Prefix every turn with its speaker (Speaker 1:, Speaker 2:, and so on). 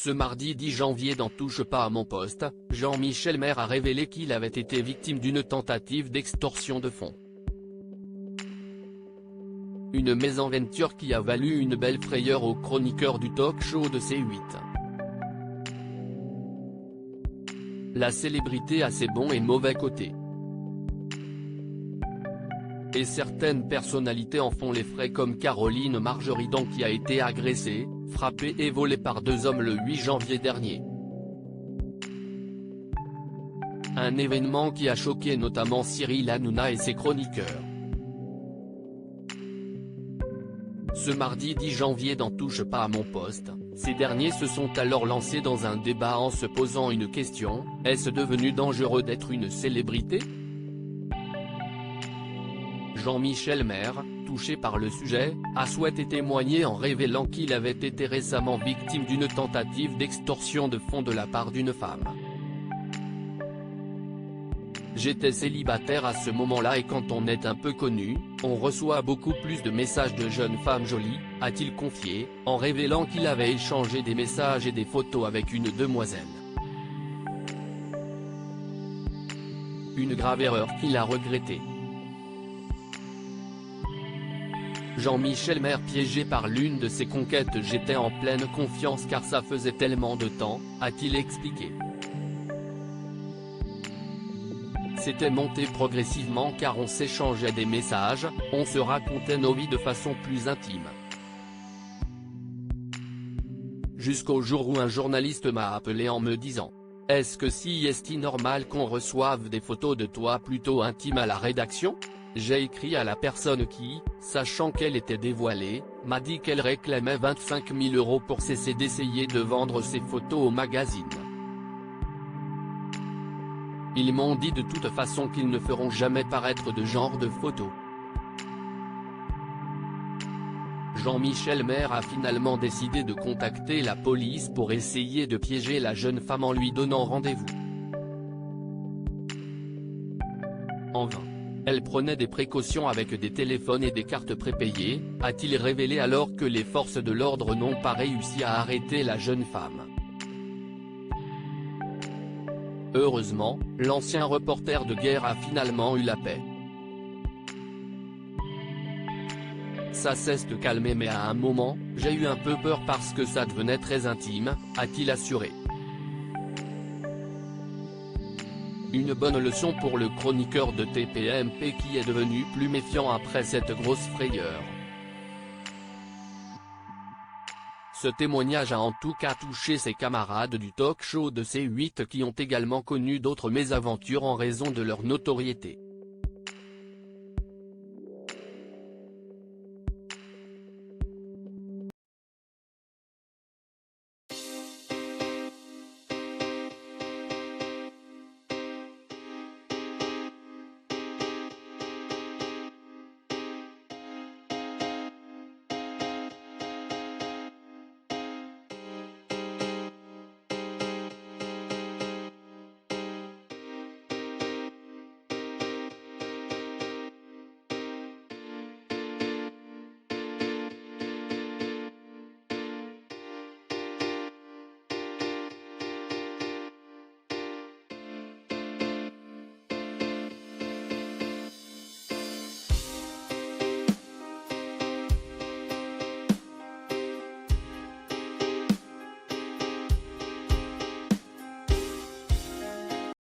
Speaker 1: Ce mardi 10 janvier dans Touche pas à mon poste, Jean-Michel Maire a révélé qu'il avait été victime d'une tentative d'extorsion de fonds. Une mésaventure qui a valu une belle frayeur aux chroniqueurs du talk-show de C8. La célébrité a ses bons et mauvais côtés. Et certaines personnalités en font les frais comme Caroline Marjoridan qui a été agressée, frappée et volée par deux hommes le 8 janvier dernier. Un événement qui a choqué notamment Cyril Hanouna et ses chroniqueurs. Ce mardi 10 janvier dans Touche pas à mon poste, ces derniers se sont alors lancés dans un débat en se posant une question: est-ce devenu dangereux d'être une célébrité ? Jean-Michel Maire, touché par le sujet, a souhaité témoigner en révélant qu'il avait été récemment victime d'une tentative d'extorsion de fonds de la part d'une femme. J'étais célibataire à ce moment-là et quand on est un peu connu, on reçoit beaucoup plus de messages de jeunes femmes jolies, a-t-il confié, en révélant qu'il avait échangé des messages et des photos avec une demoiselle. Une grave erreur qu'il a regrettée. Jean-Michel Maire piégé par l'une de ses conquêtes. J'étais en pleine confiance car ça faisait tellement de temps, a-t-il expliqué. C'était monté progressivement car on s'échangeait des messages, on se racontait nos vies de façon plus intime. Jusqu'au jour où un journaliste m'a appelé en me disant: est-ce que si est-il normal qu'on reçoive des photos de toi plutôt intimes à la rédaction ? J'ai écrit à la personne qui, sachant qu'elle était dévoilée, m'a dit qu'elle réclamait 25 000 € pour cesser d'essayer de vendre ses photos au magazine. Ils m'ont dit de toute façon qu'ils ne feront jamais paraître de genre de photos. Jean-Michel Maire a finalement décidé de contacter la police pour essayer de piéger la jeune femme en lui donnant rendez-vous. En vain. Elle prenait des précautions avec des téléphones et des cartes prépayées, a-t-il révélé alors que les forces de l'ordre n'ont pas réussi à arrêter la jeune femme. Heureusement, l'ancien reporter de guerre a finalement eu la paix. Ça s'est calmé mais à un moment, j'ai eu un peu peur parce que ça devenait très intime, a-t-il assuré. Une bonne leçon pour le chroniqueur de TPMP qui est devenu plus méfiant après cette grosse frayeur. Ce témoignage a en tout cas touché ses camarades du talk-show de C8 qui ont également connu d'autres mésaventures en raison de leur notoriété.